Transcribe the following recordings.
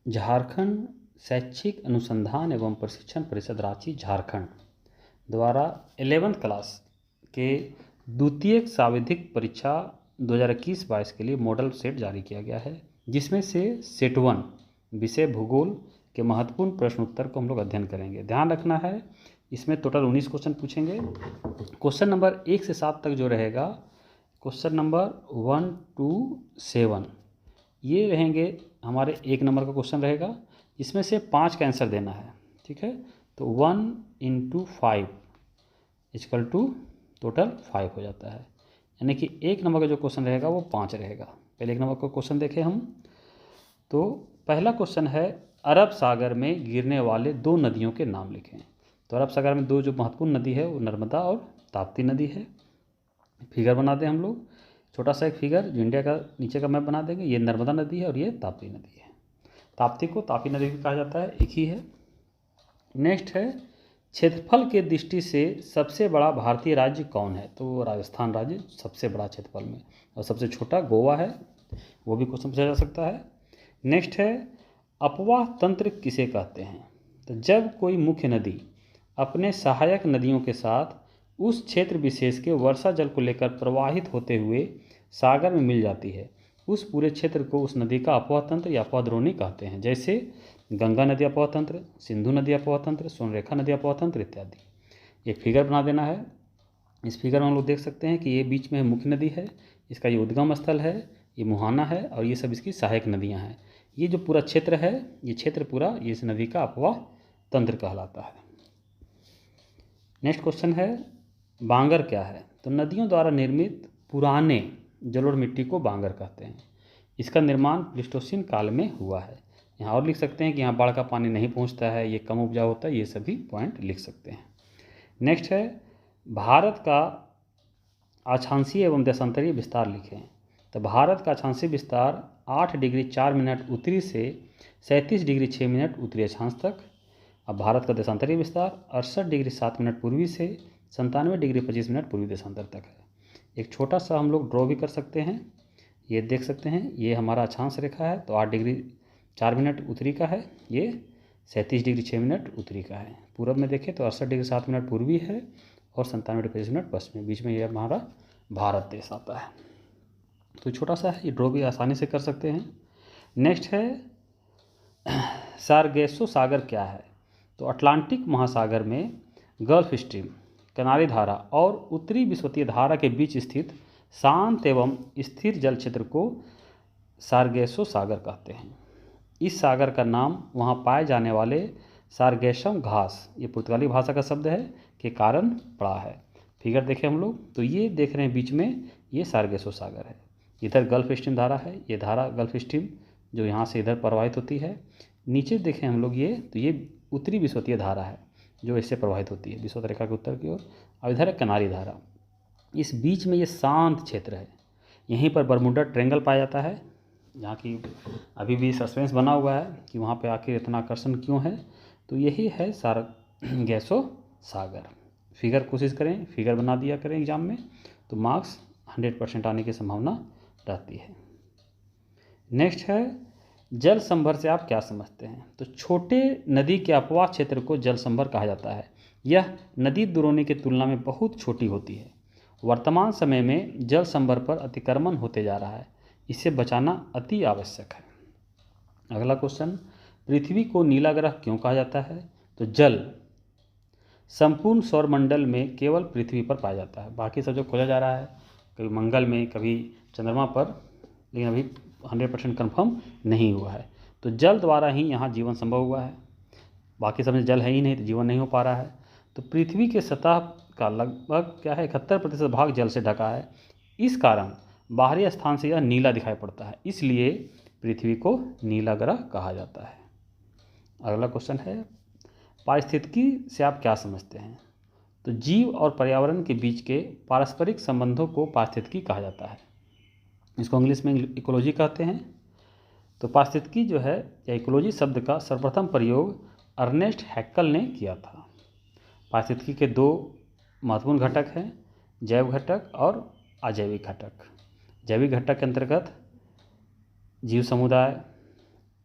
झारखंड शैक्षिक अनुसंधान एवं प्रशिक्षण परिषद रांची झारखंड द्वारा 11th क्लास के द्वितीयक सांविधिक परीक्षा 2021-22 के लिए मॉडल सेट जारी किया गया है, जिसमें से सेट 1 विषय भूगोल के महत्वपूर्ण प्रश्न उत्तर को हम लोग अध्ययन करेंगे। ध्यान रखना है, इसमें टोटल 19 क्वेश्चन पूछेंगे। क्वेश्चन नंबर 1 से 7 तक जो रहेगा, क्वेश्चन नंबर 1 to 7 ये रहेंगे हमारे 1 नंबर का क्वेश्चन रहेगा। इसमें से 5 का आंसर देना है, ठीक है। तो 1 into 5 इक्वल टू टोटल 5 हो जाता है, यानी कि 1 नंबर का जो क्वेश्चन रहेगा वो 5 रहेगा। पहले 1 नंबर का क्वेश्चन देखें हम। तो पहला क्वेश्चन है, अरब सागर में गिरने वाले 2 नदियों के नाम लिखें। तो अरब सागर में 2 जो महत्वपूर्ण नदी है वो नर्मदा और ताप्ती नदी है। फिगर बना दें हम लोग, छोटा सा एक फिगर जो इंडिया का नीचे का मैप बना देंगे। ये नर्मदा नदी है और ये ताप्ती नदी है। ताप्ती को तापी नदी भी कहा जाता है, एक ही है। नेक्स्ट है, क्षेत्रफल के दृष्टि से सबसे बड़ा भारतीय राज्य कौन है? तो राजस्थान राज्य सबसे बड़ा क्षेत्रफल में, और सबसे छोटा गोवा है, वो भी क्वेश्चन पूछा जा सकता है। नेक्स्ट है, अपवाह तंत्र किसे कहते हैं? तो जब कोई मुख्य नदी अपने सहायक नदियों के साथ उस क्षेत्र विशेष के वर्षा जल को लेकर प्रवाहित होते हुए सागर में मिल जाती है, उस पूरे क्षेत्र को उस नदी का अपवाह तंत्र या अपवाह द्रोणी कहते हैं। जैसे गंगा नदी अपवाह तंत्र, सिंधु नदी अपवाह तंत्र, स्वर्णरेखा नदी अपवाह तंत्र इत्यादि। एक फिगर बना देना है। इस फिगर में हम लोग देख सकते हैं कि ये बीच में मुख्य नदी है, इसका ये उद्गम स्थल है, ये मुहाना है, और ये सब इसकी सहायक नदियाँ हैं। ये जो पूरा क्षेत्र है, ये क्षेत्र पूरा ये इस नदी का अपवाह तंत्र कहलाता है। नेक्स्ट क्वेश्चन है, बांगर क्या है? तो नदियों द्वारा निर्मित पुराने जलोढ़ मिट्टी को बांगर कहते हैं। इसका निर्माण प्लीस्टोसीन काल में हुआ है। यहाँ और लिख सकते हैं कि यहाँ बाढ़ का पानी नहीं पहुँचता है, ये कम उपजाऊ होता है, ये सभी पॉइंट लिख सकते हैं। नेक्स्ट है, भारत का अक्षांशीय एवं देशांतरीय विस्तार लिखें। तो भारत का अक्षांशीय विस्तार 8 डिग्री 4 मिनट उत्तरी से 37 डिग्री 6 मिनट उत्तरी अक्षांश तक। अब भारत का देशांतरीय विस्तार 68 डिग्री 7 मिनट पूर्वी से 97 डिग्री 25 मिनट पूर्वी देशांतर तक है। एक छोटा सा हम लोग ड्रॉ भी कर सकते हैं, ये देख सकते हैं, ये हमारा अक्षांश रेखा है, तो 8 डिग्री 4 मिनट उत्तरी का है, ये 37 डिग्री 6 मिनट उत्तरी का है। पूरब में देखें तो 68 डिग्री 7 मिनट पूर्वी है और 97 डिग्री 25 मिनट पश्चिमी, बीच में ये हमारा भारत देश आता है। तो छोटा सा है, ये ड्रॉ भी आसानी से कर सकते हैं। नेक्स्ट है, सारगेसो सागर क्या है? तो अटलांटिक महासागर में गल्फ स्ट्रीम, किनारी धारा और उत्तरी विषुवतीय धारा के बीच स्थित शांत एवं स्थिर जल क्षेत्र को सारगेसो सागर कहते हैं। इस सागर का नाम वहाँ पाए जाने वाले सारगेसम घास, ये पुर्तगाली भाषा का शब्द है, के कारण पड़ा है। फिगर देखें हम लोग, तो ये देख रहे हैं बीच में, ये सारगेसो सागर है। इधर गल्फ स्ट्रीम धारा है, ये धारा गल्फ स्ट्रीम जो यहाँ से इधर प्रवाहित होती है। नीचे देखें हम लोग ये, तो ये उत्तरी विषुवतीय धारा है जो इससे प्रवाहित होती है विषुवत रेखा के उत्तर की ओर, और इधर है किनारी धारा। इस बीच में ये शांत क्षेत्र है, यहीं पर बरमुडा ट्रायंगल पाया जाता है, जहाँ की अभी भी सस्पेंस बना हुआ है कि वहाँ पे आखिर इतना आकर्षण क्यों है। तो यही है सारगेसो सागर। फिगर कोशिश करें, फिगर बना दिया करें एग्जाम में, तो मार्क्स 100% आने की संभावना रहती है। नेक्स्ट है, जल संभर से आप क्या समझते हैं? तो छोटे नदी के अपवाह क्षेत्र को जल संभर कहा जाता है। यह नदी द्रोणी की तुलना में बहुत छोटी होती है। वर्तमान समय में जल संभर पर अतिक्रमण होते जा रहा है, इसे बचाना अति आवश्यक है। अगला क्वेश्चन, पृथ्वी को नीला ग्रह क्यों कहा जाता है? तो जल संपूर्ण सौरमंडल में केवल पृथ्वी पर पाया जाता है, बाकी सब जो खोजा जा रहा है, कभी मंगल में, कभी चंद्रमा पर, लेकिन अभी 100% कन्फर्म नहीं हुआ है। तो जल द्वारा ही यहाँ जीवन संभव हुआ है, बाकी सब में जल है ही नहीं तो जीवन नहीं हो पा रहा है। तो पृथ्वी के सतह का लगभग क्या है 71% भाग जल से ढका है। इस कारण बाहरी स्थान से यह नीला दिखाई पड़ता है, इसलिए पृथ्वी को नीला ग्रह कहा जाता है। अगला क्वेश्चन है, पारिस्थितिकी से आप क्या समझते हैं? तो जीव और पर्यावरण के बीच के पारस्परिक संबंधों को पारिस्थितिकी कहा जाता है। इसको इंग्लिश में इकोलॉजी कहते हैं। तो पारिस्थितिकी जो है या इकोलॉजी शब्द का सर्वप्रथम प्रयोग अर्नेस्ट हैक्कल ने किया था। पारिस्थितिकी के 2 महत्वपूर्ण घटक हैं, जैव घटक और अजैविक घटक। जैविक घटक के अंतर्गत जीव समुदाय,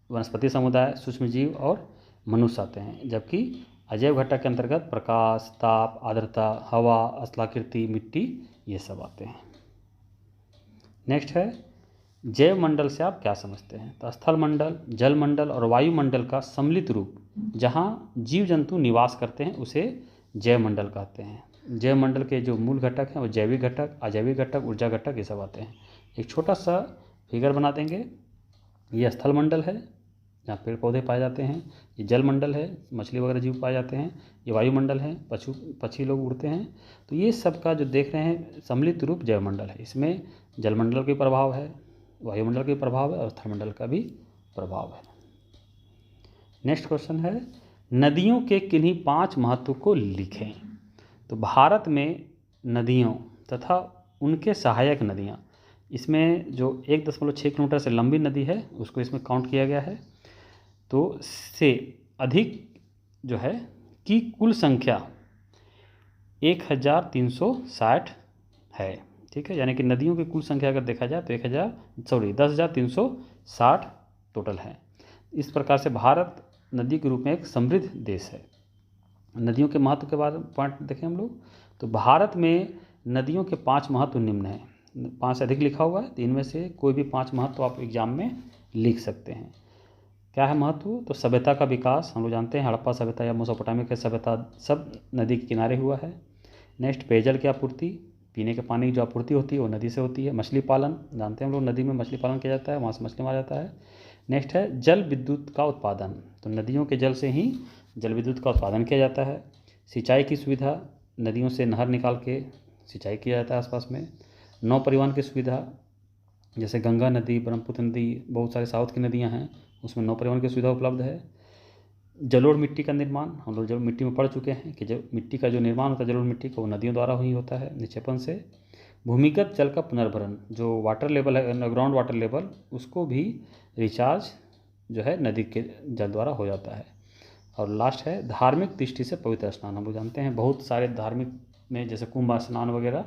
वनस्पति समुदाय, सूक्ष्म जीव और मनुष्य आते हैं। जबकि अजैव घटक के अंतर्गत प्रकाश, ताप, आर्द्रता, हवा, स्थलाकृति, मिट्टी, ये सब आते हैं। नेक्स्ट है जैव मंडल से आप क्या समझते हैं? तो स्थल मंडल, जल मंडल और वायुमंडल का सम्मिलित रूप जहाँ जीव जंतु निवास करते हैं उसे जैव मंडल कहते हैं। जैव मंडल के जो मूल घटक हैं वो जैविक घटक, अजैविक घटक, ऊर्जा घटक, ये सब आते हैं। एक छोटा सा फिगर बना देंगे। ये स्थल मंडल है जहाँ पेड़ पौधे पाए जाते हैं। ये जल मंडल है, मछली वगैरह जीव पाए जाते हैं। ये वायुमंडल है, पक्षी लोग उड़ते हैं। तो ये सब का जो देख रहे हैं सम्मिलित रूप जैव मंडल है। इसमें जल मंडल के प्रभाव है, वायुमंडल के प्रभाव है और स्थलमंडल का भी प्रभाव है। नेक्स्ट क्वेश्चन है नदियों के किन्हीं 5 महत्व को लिखें। तो भारत में नदियों तथा उनके सहायक नदियाँ, इसमें जो 1.6 किलोमीटर से लंबी नदी है उसको इसमें काउंट किया गया है। तो से अधिक जो है की कुल संख्या 1360 है। ठीक है, यानी कि नदियों की कुल संख्या अगर देखा जाए तो 10,360 टोटल है। इस प्रकार से भारत नदी के रूप में एक समृद्ध देश है। नदियों के महत्व के बाद पॉइंट देखें हम लोग। तो भारत में नदियों के 5 महत्व निम्न हैं। 5 से अधिक लिखा हुआ है, तो इनमें से कोई भी 5 महत्व आप एग्जाम में लिख सकते हैं। क्या है महत्व? तो सभ्यता का विकास, हम लोग जानते हैं हड़प्पा सभ्यता या मेसोपोटामिया की सभ्यता सब नदी के किनारे हुआ है। नेक्स्ट पेयजल की आपूर्ति, पीने के पानी की जो आपूर्ति होती है वो नदी से होती है। मछली पालन, जानते हैं हम लोग नदी में मछली पालन किया जाता है, वहाँ से मछली मारा जाता है। नेक्स्ट है जल विद्युत का उत्पादन, तो नदियों के जल से ही जल विद्युत का उत्पादन किया जाता है। सिंचाई की सुविधा, नदियों से नहर निकाल के सिंचाई किया जाता है आसपास में। नौ परिवहन की सुविधा, जैसे गंगा नदी, ब्रह्मपुत्र नदी, बहुत सारे साउथ की नदियाँ हैं उसमें नौ परिवहन की सुविधा उपलब्ध है। जलोढ़ मिट्टी का निर्माण, हम लोग जब मिट्टी में पढ़ चुके हैं कि जब मिट्टी का जो निर्माण होता है जलोढ़ मिट्टी का वो नदियों द्वारा ही होता है निक्षेपण से। भूमिगत जल का पुनर्भरण, जो वाटर लेवल है ग्राउंड वाटर लेवल, उसको भी रिचार्ज जो है नदी के जल द्वारा हो जाता है। और लास्ट है धार्मिक दृष्टि से पवित्र स्नान, हम लोग जानते हैं बहुत सारे धार्मिक में जैसे कुंभ स्नान वगैरह,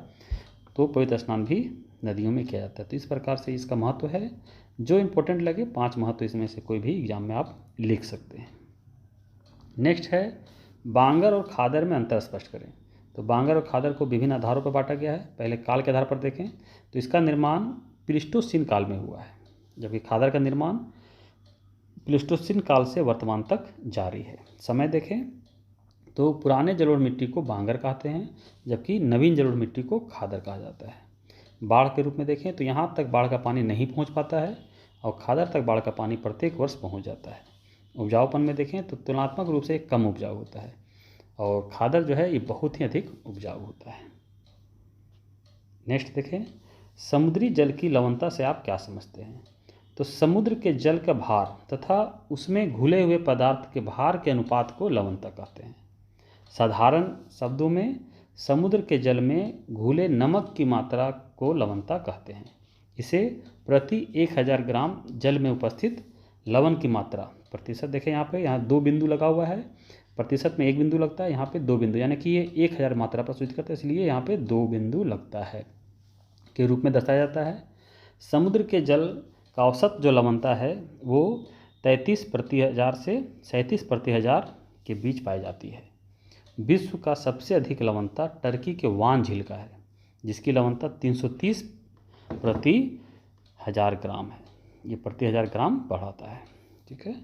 तो पवित्र स्नान भी नदियों में किया जाता है। तो इस प्रकार से इसका महत्व है। जो इम्पोर्टेंट लगे 5 महत्व इसमें से कोई भी एग्जाम में आप लिख सकते हैं। नेक्स्ट है बांगर और खादर में अंतर स्पष्ट करें। तो बांगर और खादर को विभिन्न आधारों पर बांटा गया है। पहले काल के आधार पर देखें तो इसका निर्माण प्लीस्टोसीन काल में हुआ है, जबकि खादर का निर्माण प्लीस्टोसीन काल से वर्तमान तक जारी है। समय देखें तो पुराने जलोढ़ मिट्टी को बांगर कहते हैं, जबकि नवीन जलोढ़ मिट्टी को खादर कहा जाता है। बाढ़ के रूप में देखें तो यहाँ तक बाढ़ का पानी नहीं पहुँच पाता है और खादर तक बाढ़ का पानी प्रत्येक वर्ष पहुँच जाता है। उपजाऊपन में देखें तो तुलनात्मक रूप से कम उपजाऊ होता है और खादर जो है ये बहुत ही अधिक उपजाऊ होता है। नेक्स्ट देखें समुद्री जल की लवणता से आप क्या समझते हैं। तो समुद्र के जल का भार तथा उसमें घुले हुए पदार्थ के भार के अनुपात को लवणता कहते हैं। साधारण शब्दों में समुद्र के जल में घुले नमक की मात्रा को लवणता कहते हैं। इसे प्रति 1000 ग्राम जल में उपस्थित लवण की मात्रा, प्रतिशत देखें यहाँ 2 बिंदु लगा हुआ है, प्रतिशत में 1 बिंदु लगता है, यहाँ पे 2 बिंदु, यानी कि ये 1000 मात्रा पर सूचित करते हैं, इसलिए यहाँ पे 2 बिंदु लगता है के रूप में दर्शाया जाता है। समुद्र के जल का औसत जो लवणता है वो 33/1000 से 37/1000 के बीच पाई जाती है। विश्व का सबसे अधिक लवणता टर्की के वान झील का है, जिसकी लवणता 330/1000 ग्राम है। ये प्रति 1000 ग्राम बढ़ाता है। ठीक है।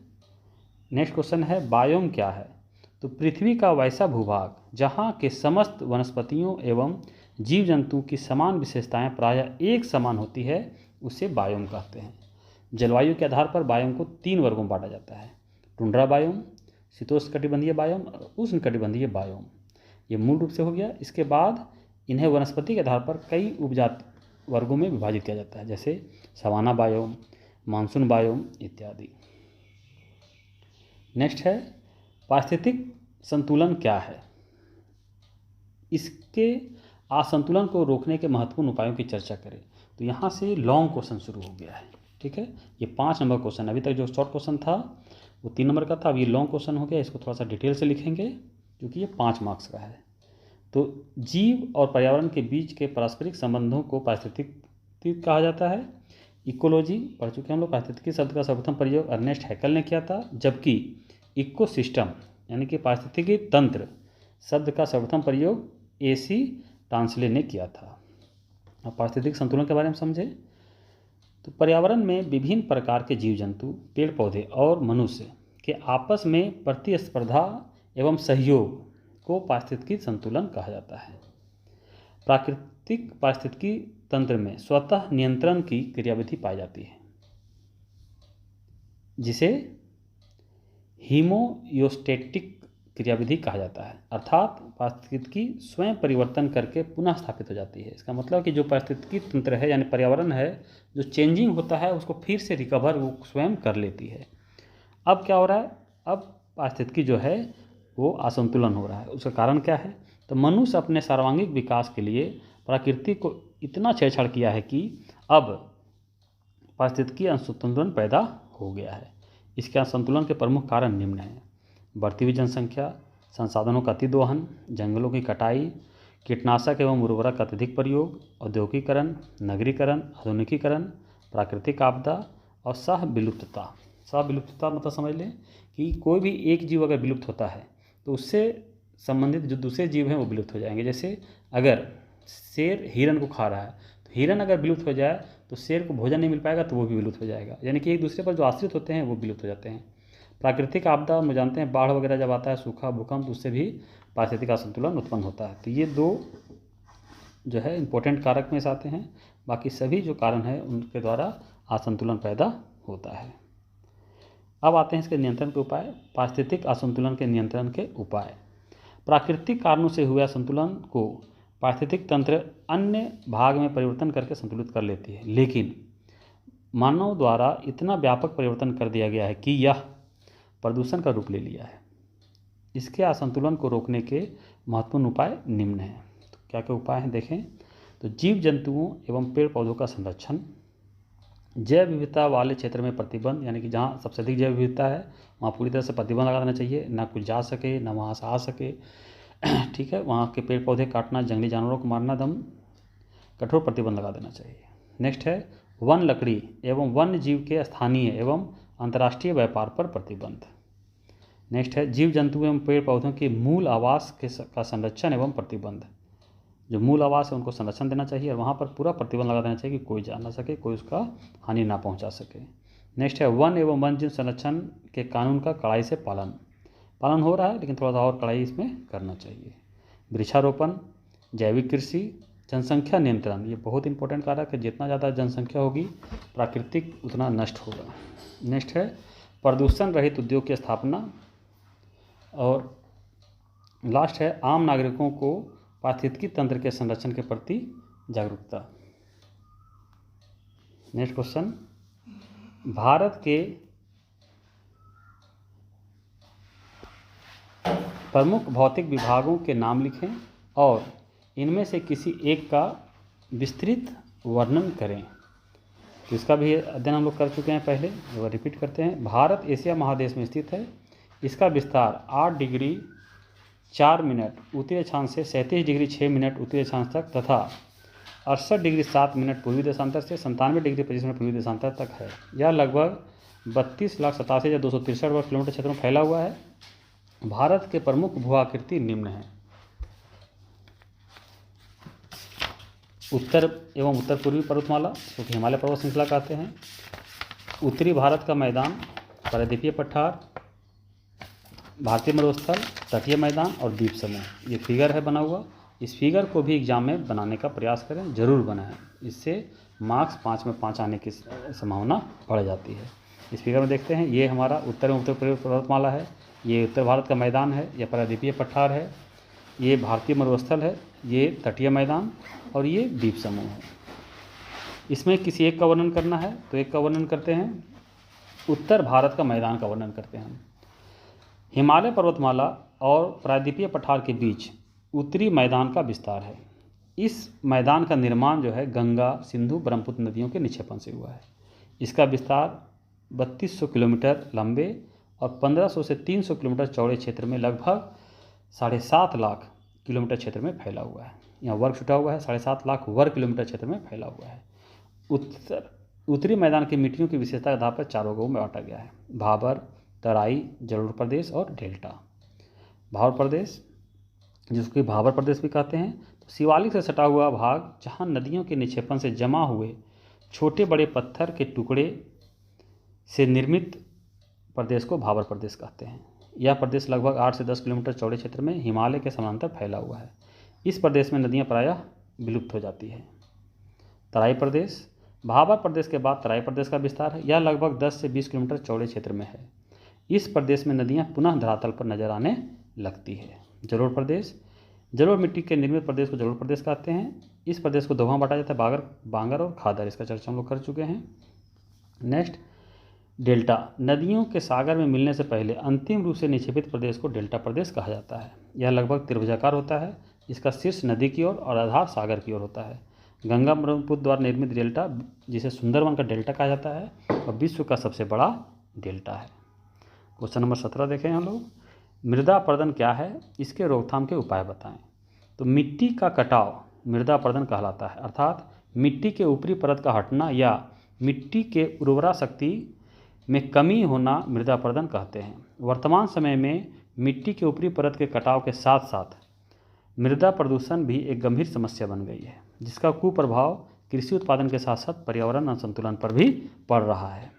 नेक्स्ट क्वेश्चन है बायोम क्या है। तो पृथ्वी का वैसा भूभाग जहाँ के समस्त वनस्पतियों एवं जीव जंतुओं की समान विशेषताएं प्रायः एक समान होती है उसे बायोम कहते हैं। जलवायु के आधार पर बायोम को 3 वर्गों में बांटा जाता है। टुंड्रा बायोम, शीतोष्णकटिबंधीय बायोम और उष्णकटिबंधीय बायोम। ये मूल रूप से हो गया। इसके बाद इन्हें वनस्पति के आधार पर कई उपजाति वर्गों में विभाजित किया जाता है, जैसे सवाना बायोम, मानसून बायोम इत्यादि। नेक्स्ट है पारिस्थितिक संतुलन क्या है। इसके असंतुलन को रोकने के महत्वपूर्ण उपायों की चर्चा करें। तो यहाँ से लॉन्ग क्वेश्चन शुरू हो गया है। ठीक है, ये 5 नंबर क्वेश्चन, अभी तक जो शॉर्ट क्वेश्चन था वो 3 नंबर का था, अब ये लॉन्ग क्वेश्चन हो गया। इसको थोड़ा सा डिटेल से लिखेंगे क्योंकि ये 5 मार्क्स का है। तो जीव और पर्यावरण के बीच के पारस्परिक संबंधों को पारिस्थितिक कहा जाता है। इकोलॉजी पढ़ चुके हैं हम लोग, पारिस्थितिकी शब्द का सर्वप्रथम प्रयोग अर्नेस्ट हैकल ने किया था, जबकि इकोसिस्टम यानी कि पारिस्थितिकी तंत्र शब्द का सर्वप्रथम प्रयोग AC टांसले ने किया था। अब पारिस्थितिक संतुलन के बारे में समझें तो पर्यावरण में विभिन्न प्रकार के जीव जंतु, पेड़ पौधे और मनुष्य के आपस में प्रतिस्पर्धा एवं सहयोग को पारिस्थितिकी संतुलन कहा जाता है। प्राकृतिक पारिस्थितिकी तंत्र में स्वतः नियंत्रण की क्रियाविधि पाई जाती है, जिसे हीमोयोस्टेटिक क्रियाविधि कहा जाता है, अर्थात पारिस्थितिकी स्वयं परिवर्तन करके पुनः स्थापित हो जाती है। इसका मतलब कि जो पारिस्थितिकी तंत्र है यानी पर्यावरण है, जो चेंजिंग होता है उसको फिर से रिकवर वो स्वयं कर लेती है। अब क्या हो रहा है, अब पारिस्थितिकी जो है वो असंतुलन हो रहा है। उसका कारण क्या है, तो मनुष्य अपने सर्वांगीण विकास के लिए प्रकृति को इतना छेड़छाड़ किया है कि अब पारिस्थितिकी असंतुलन पैदा हो गया है। इसके असंतुलन के प्रमुख कारण निम्न हैं: बढ़ती हुई जनसंख्या, संसाधनों का अतिदोहन, जंगलों की कटाई, कीटनाशक एवं उर्वरक का अत्यधिक प्रयोग, औद्योगिकरण, नगरीकरण, आधुनिकीकरण, प्राकृतिक आपदा और सहविलुप्तता। सहविलुप्तता मतलब समझ लें कि कोई भी एक जीव अगर विलुप्त होता है तो उससे संबंधित जो दूसरे जीव हैं वो विलुप्त हो जाएंगे। जैसे अगर शेर हिरन को खा रहा है तो हिरन अगर विलुप्त हो जाए तो शेर को भोजन नहीं मिल पाएगा तो वो भी विलुप्त हो जाएगा, यानी कि एक दूसरे पर जो आश्रित होते हैं वो विलुप्त हो जाते हैं। प्राकृतिक आपदा में जानते हैं बाढ़ वगैरह जब आता है, सूखा, भूकंप, उससे भी पारिस्थितिक असंतुलन उत्पन्न होता है। तो ये दो जो है इंपॉर्टेंट कारक में से आते हैं, बाकी सभी जो कारण है उनके द्वारा असंतुलन पैदा होता है। अब आते हैं इसके नियंत्रण के उपाय। पारिस्थितिक असंतुलन के नियंत्रण के उपाय। प्राकृतिक कारणों से हुए असंतुलन को पारिस्थितिक तंत्र अन्य भाग में परिवर्तन करके संतुलित कर लेती है, लेकिन मानव द्वारा इतना व्यापक परिवर्तन कर दिया गया है कि यह प्रदूषण का रूप ले लिया है। इसके असंतुलन को रोकने के महत्वपूर्ण उपाय निम्न हैं। तो क्या क्या उपाय हैं देखें, तो जीव जंतुओं एवं पेड़ पौधों का संरक्षण, जैव विविधता वाले क्षेत्र में प्रतिबंध, यानी कि जहाँ सबसे अधिक जैव विविधता है वहाँ पूरी तरह से प्रतिबंध लगा देना चाहिए, ना कुछ जा सके ना वहाँ से आ सके। ठीक है, वहाँ के पेड़ पौधे काटना, जंगली जानवरों को मारना, दम कठोर प्रतिबंध लगा देना चाहिए। नेक्स्ट है वन लकड़ी एवं वन्य जीव के स्थानीय एवं अंतर्राष्ट्रीय व्यापार पर प्रतिबंध। नेक्स्ट है जीव जंतु एवं पेड़ पौधों के मूल आवास का संरक्षण एवं प्रतिबंध। जो मूल आवास है उनको संरक्षण देना चाहिए और वहाँ पर पूरा प्रतिबंध लगा देना चाहिए कि कोई जा ना सके, कोई उसका हानि ना पहुँचा सके। नेक्स्ट है वन एवं वन्यजीव संरक्षण के कानून का कड़ाई से पालन हो रहा है, लेकिन थोड़ा सा और कड़ाई इसमें करना चाहिए। वृक्षारोपण, जैविक कृषि, जनसंख्या नियंत्रण, ये बहुत इंपॉर्टेंट कारक है। जितना ज़्यादा जनसंख्या होगी प्राकृतिक उतना नष्ट होगा। नेक्स्ट है प्रदूषण रहित उद्योग की स्थापना, और लास्ट है आम नागरिकों को पारिस्थितिकी तंत्र के संरक्षण के प्रति जागरूकता। नेक्स्ट क्वेश्चन, भारत के प्रमुख भौतिक विभागों के नाम लिखें और इनमें से किसी एक का विस्तृत वर्णन करें। तो इसका भी अध्ययन हम लोग कर चुके हैं पहले, एक बार रिपीट करते हैं। भारत एशिया महादेश में स्थित है। इसका विस्तार 8 डिग्री 4 मिनट उत्तरी अक्षांश से 37 डिग्री 6 मिनट उत्तरी अक्षांश तक तथा 68 डिग्री 7 मिनट पूर्वी देशांतर से 97 डिग्री 25 मिनट पूर्वी देशांतर तक है। यह लगभग 32,87,263 वर्ग किलोमीटर क्षेत्र में फैला हुआ है। भारत के प्रमुख भू आकृति निम्न हैं। उत्तर एवं उत्तर पूर्वी पर्वतमाला, जो कि हिमालय पर्वत श्रृंखला कहते हैं। उत्तरी भारत का मैदान, प्रायद्वीपीय पठार, भारतीय मरुस्थल, तटीय मैदान और द्वीप समूह। ये फिगर है बना हुआ। इस फिगर को भी एग्जाम में बनाने का प्रयास करें, जरूर बनाएं। इससे मार्क्स 5 में 5 आने की संभावना बढ़ जाती है। इस फिगर में देखते हैं, ये हमारा उत्तर एवं उत्तर पूर्वी पर्वतमाला है, ये उत्तर भारत का मैदान है, यह प्रायद्वीपीय पठार है, ये भारतीय मरुस्थल है, ये तटीय मैदान और ये द्वीप समूह है। इसमें किसी एक का वर्णन करना है तो एक का वर्णन करते हैं। उत्तर भारत का मैदान का वर्णन करते हैं हम। हिमालय पर्वतमाला और प्रायद्वीपीय पठार के बीच उत्तरी मैदान का विस्तार है। इस मैदान का निर्माण जो है गंगा, सिंधु, ब्रह्मपुत्र नदियों के निक्षेपण से हुआ है। इसका विस्तार 3200 किलोमीटर लंबे और 1500 से 300 किलोमीटर चौड़े क्षेत्र में लगभग 7.5 लाख किलोमीटर क्षेत्र में फैला हुआ है। यहाँ वर्ग छुटा हुआ है, 7.5 लाख वर्ग किलोमीटर क्षेत्र में फैला हुआ है। उत्तर उत्तरी मैदान की मिट्टियों की विशेषता के आधार पर 4 वर्गों में बांटा गया है: भाबर, तराई, जलोढ़ प्रदेश और डेल्टा। भाबर प्रदेश, जिसको भाबर प्रदेश भी कहते हैं, तो शिवालिक से सटा हुआ भाग जहाँ नदियों के निक्षेपण से जमा हुए छोटे बड़े पत्थर के टुकड़े से निर्मित प्रदेश को भाबर प्रदेश कहते हैं। यह प्रदेश लगभग 8 से 10 किलोमीटर चौड़े क्षेत्र में हिमालय के समानांतर फैला हुआ है। इस प्रदेश में नदियाँ प्रायः विलुप्त हो जाती है। तराई प्रदेश, भाबर प्रदेश के बाद तराई प्रदेश का विस्तार है। यह लगभग 10 से 20 किलोमीटर चौड़े क्षेत्र में है। इस प्रदेश में नदियाँ पुनः धरातल पर नजर आने लगती है। जलोढ़ प्रदेश, जलोढ़ मिट्टी के निर्मित प्रदेश को जलोढ़ प्रदेश कहते हैं। इस प्रदेश को दो भाग बांटा जाता है: बांगर और खादर। इसका चर्चा हम लोग कर चुके हैं। नेक्स्ट, डेल्टा, नदियों के सागर में मिलने से पहले अंतिम रूप से निक्षेपित प्रदेश को डेल्टा प्रदेश कहा जाता है। यह लगभग त्रिभुजाकार होता है। इसका शीर्ष नदी की ओर और आधार सागर की ओर होता है। गंगा ब्रह्मपुत्र द्वारा निर्मित डेल्टा, जिसे सुंदरवन का डेल्टा कहा जाता है, और विश्व का सबसे बड़ा डेल्टा है। क्वेश्चन नंबर 17 देखें हम लोग। मृदा अपरदन क्या है? इसके रोकथाम के उपाय बताएं। तो मिट्टी का कटाव मृदा अपरदन कहलाता है, अर्थात मिट्टी के ऊपरी परत का हटना या मिट्टी के उर्वरा शक्ति में कमी होना मृदा अपरदन कहते हैं। वर्तमान समय में मिट्टी के ऊपरी परत के कटाव के साथ साथ मृदा प्रदूषण भी एक गंभीर समस्या बन गई है, जिसका कुप्रभाव कृषि उत्पादन के साथ साथ पर्यावरण असंतुलन पर भी पड़ रहा है।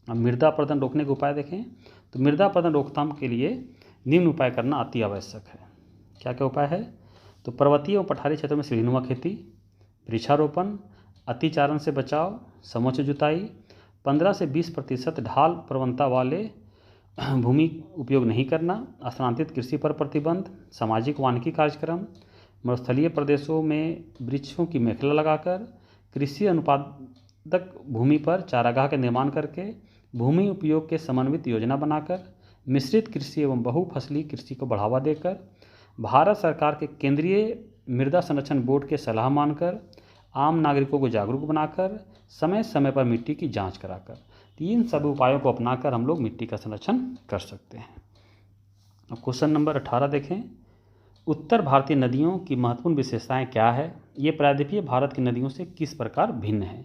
अब मृदा अपरदन रोकने के उपाय देखें। तो मृदा अपरदन रोकथाम के लिए निम्न उपाय करना अति आवश्यक है। क्या क्या उपाय है? तो पर्वतीय और पठारी क्षेत्रों में सीढ़ीनुमा खेती, वृक्षारोपण, अतिचारण से बचाव, समोच्च जुताई, 15 से 20% ढाल प्रवणता वाले भूमि उपयोग नहीं करना, स्थानांतरित कृषि पर प्रतिबंध, सामाजिक वानिकी कार्यक्रम, मरुस्थलीय प्रदेशों में वृक्षों की मेखला लगाकर, कृषि अनुत्पादक भूमि पर चारागाह के निर्माण करके, भूमि उपयोग के समन्वित योजना बनाकर, मिश्रित कृषि एवं बहुफसली कृषि को बढ़ावा देकर, भारत सरकार के केंद्रीय मृदा संरक्षण बोर्ड के सलाह मानकर, आम नागरिकों को जागरूक बनाकर, समय समय पर मिट्टी की जांच कराकर, इन सभी उपायों को अपनाकर हम लोग मिट्टी का संरक्षण कर सकते हैं। अब क्वेश्चन नंबर 18 देखें। उत्तर भारतीय नदियों की महत्वपूर्ण विशेषताएं क्या है? ये प्रायद्वीपीय भारत की नदियों से किस प्रकार भिन्न है?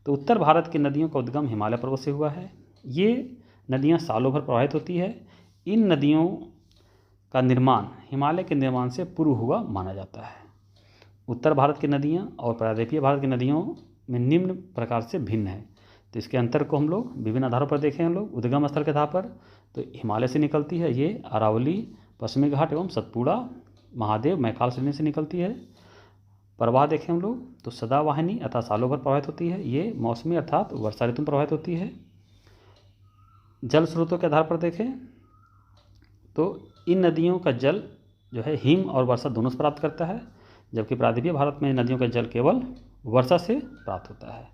तो उत्तर भारत की नदियों का उद्गम हिमालय पर्वत से हुआ है। ये नदियाँ सालों भर प्रवाहित होती है। इन नदियों का निर्माण हिमालय के निर्माण से पूर्व हुआ माना जाता है। उत्तर भारत की नदियाँ और प्रायद्वीपीय भारत की नदियों में निम्न प्रकार से भिन्न है। तो इसके अंतर को हम लोग विभिन्न आधारों पर देखें। हम लोग उद्गम स्थल के आधार पर तो हिमालय से निकलती है, ये अरावली, पश्चिमी घाट एवं सतपुड़ा, महादेव, मैकाल श्रेणी से निकलती है। प्रवाह देखें हम लोग तो सदावाहिनी अर्थात सालों भर प्रभावित होती है। ये मौसमी अर्थात वर्षा ऋतु में प्रभावित होती है। जल स्रोतों के आधार पर देखें तो इन नदियों का जल जो है हिम और वर्षा दोनों से प्राप्त करता है, जबकि प्रायद्वीपीय भारत में नदियों का जल केवल वर्षा से प्राप्त होता है।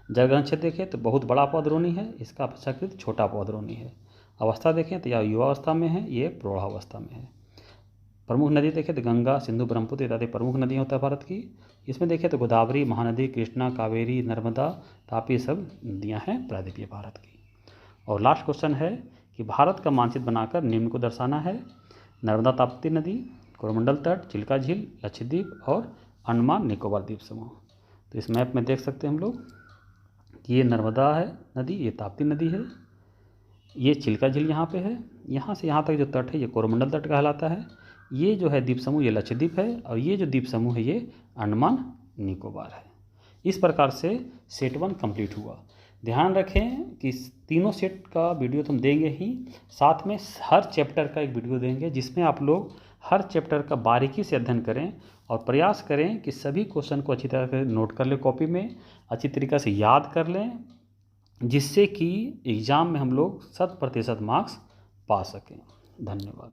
जलग्रहण क्षेत्र देखें तो बहुत बड़ा पौधरोनी है, इसका अपेक्षाकृत छोटा पौधरोनी है। अवस्था देखें तो यह युवावस्था में है, ये प्रौढ़ावस्था में है। प्रमुख नदी देखें तो गंगा, सिंधु, ब्रह्मपुत्र इत्यादि प्रमुख नदियाँ होता है भारत की। इसमें देखें तो गोदावरी, महानदी, कृष्णा, कावेरी, नर्मदा, तापी सब नदियाँ हैं प्रायद्वीपीय भारत की। और लास्ट क्वेश्चन है कि भारत का मानचित्र बनाकर निम्न को दर्शाना है। नर्मदा ताप्ती नदी, कोरोमंडल तट, चिल्का झील, लक्षद्वीप और अंडमान निकोबार द्वीप समूह। तो इस मैप में देख सकते हैं हम लोग कि ये नर्मदा है नदी, ये ताप्ती नदी है, ये चिल्का झील यहाँ पे है, यहाँ से यहाँ तक जो तट है ये कोरोमंडल तट कहलाता है। ये जो है द्वीप समूह ये लक्षद्वीप है, और ये जो द्वीप समूह है ये अंडमान निकोबार है। इस प्रकार से सेट 1 कंप्लीट हुआ। ध्यान रखें कि तीनों सेट का वीडियो तो हम देंगे ही, साथ में हर चैप्टर का एक वीडियो देंगे जिसमें आप लोग हर चैप्टर का बारीकी से अध्ययन करें और प्रयास करें कि सभी क्वेश्चन को अच्छी तरह से नोट कर लें, कॉपी में अच्छी तरीक़े से याद कर लें, जिससे कि एग्ज़ाम में हम लोग 100% मार्क्स पा सकें। धन्यवाद।